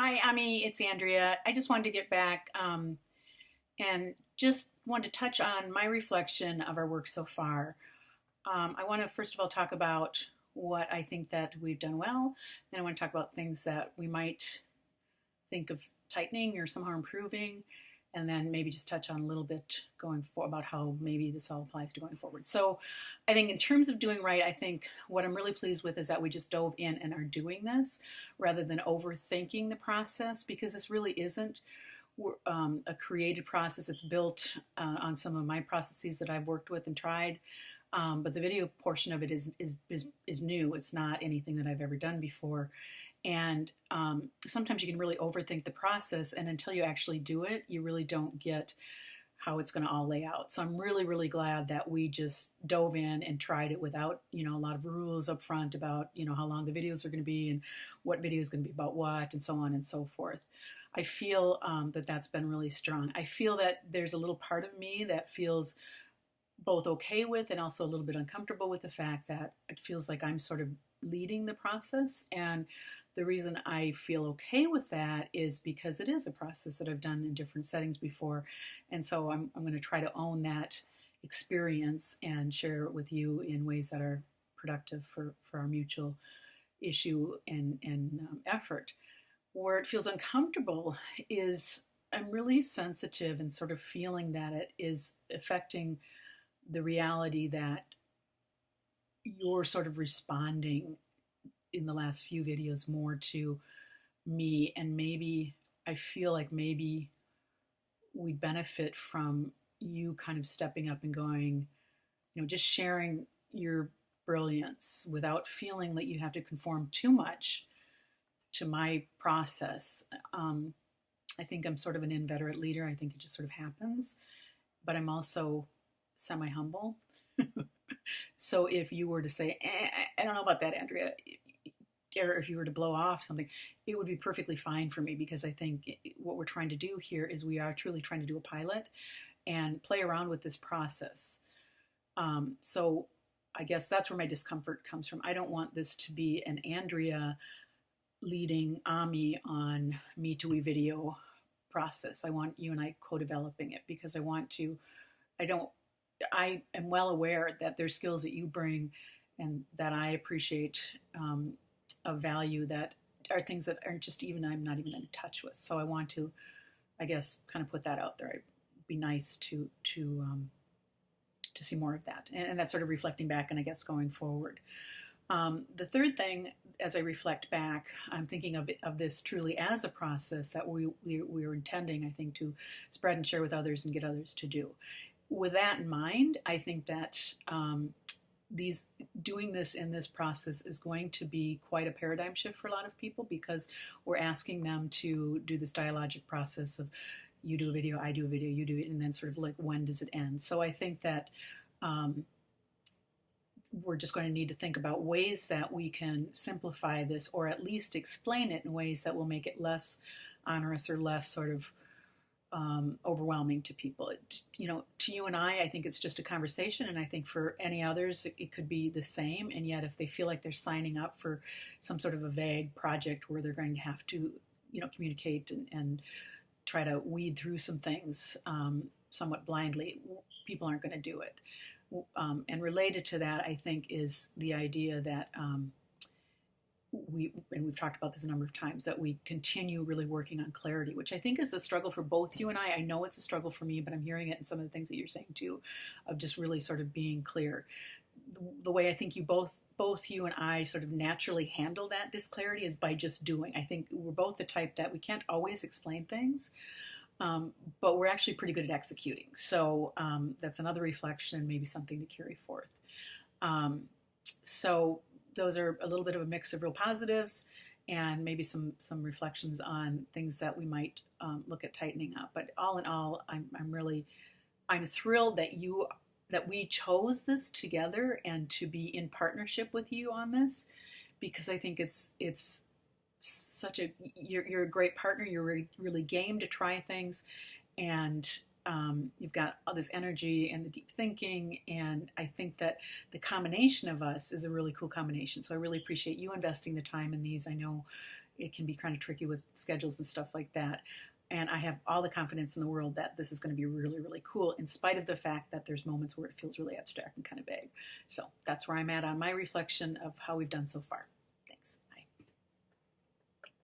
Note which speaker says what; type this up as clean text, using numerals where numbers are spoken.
Speaker 1: Hi, Ami. It's Andrea. I just wanted to get back and just wanted to touch on my reflection of our work so far. I want to first of all talk about what I think that we've done well. Then I want to talk about things that we might think of tightening or somehow improving, and then maybe just touch on a little bit going for about how maybe this all applies to going forward. So, I think in terms of doing right, I think what I'm really pleased with is that we just dove in and are doing this rather than overthinking the process because this really isn't a created process. It's built on some of my processes that I've worked with and tried. But the video portion of it is new. It's not anything that I've ever done before. And sometimes you can really overthink the process, and until you actually do it, you really don't get how it's going to all lay out. So I'm really, really glad that we just dove in and tried it without, a lot of rules up front about, how long the videos are going to be and what video is going to be about what and so on and so forth. I feel that that's been really strong. I feel that there's a little part of me that feels both okay with and also a little bit uncomfortable with the fact that it feels like I'm sort of leading the process. And the reason I feel okay with that is because it is a process that I've done in different settings before. And so I'm going to try to own that experience and share it with you in ways that are productive for our mutual issue and effort. Where it feels uncomfortable is I'm really sensitive and sort of feeling that it is affecting the reality that you're sort of responding in the last few videos more to me, and maybe I feel like maybe we benefit from you kind of stepping up and going, just sharing your brilliance without feeling that you have to conform too much to my process. I think I'm sort of an inveterate leader. I think it just sort of happens, but I'm also semi humble. So if you were to say, I don't know about that, Andrea, or if you were to blow off something, it would be perfectly fine for me because I think what we're trying to do here is we are truly trying to do a pilot and play around with this process. So I guess that's where my discomfort comes from. I don't want this to be an Andrea leading Ami on Me to We video process. I want you and I co-developing it because I am well aware that there's skills that you bring and that I appreciate of value that are things that aren't just even I'm not even in touch with. So I want to, I guess, kind of put that out there. It'd be nice to see more of that, and that's sort of reflecting back, and I guess going forward. The third thing, as I reflect back, I'm thinking of this truly as a process that we're intending, I think, to spread and share with others and get others to do. With that in mind, I think that doing this in this process is going to be quite a paradigm shift for a lot of people because we're asking them to do this dialogic process of you do a video, I do a video, you do it, and then sort of like when does it end? So I think that we're just going to need to think about ways that we can simplify this or at least explain it in ways that will make it less onerous or less sort of overwhelming to people. To you and I think it's just a conversation, and I think for any others, it could be the same. And yet, if they feel like they're signing up for some sort of a vague project where they're going to have to, communicate and try to weed through some things somewhat blindly, people aren't going to do it. And related to that, I think, is the idea that we've talked about this a number of times, that we continue really working on clarity, which I think is a struggle for both you and I. I know it's a struggle for me, but I'm hearing it in some of the things that you're saying too, of just really sort of being clear. The way I think both you and I sort of naturally handle that disclarity is by just doing. I think we're both the type that we can't always explain things, but we're actually pretty good at executing. So that's another reflection and maybe something to carry forth. So those are a little bit of a mix of real positives and maybe some reflections on things that we might look at tightening up. But all in all, I'm thrilled that we chose this together and to be in partnership with you on this, because I think it's you're a great partner. You're really game to try things, and you've got all this energy and the deep thinking, and I think that the combination of us is a really cool combination. So I really appreciate you investing the time in these. I know it can be kind of tricky with schedules and stuff like that. And I have all the confidence in the world that this is going to be really, really cool, in spite of the fact that there's moments where it feels really abstract and kind of vague. So that's where I'm at on my reflection of how we've done so far.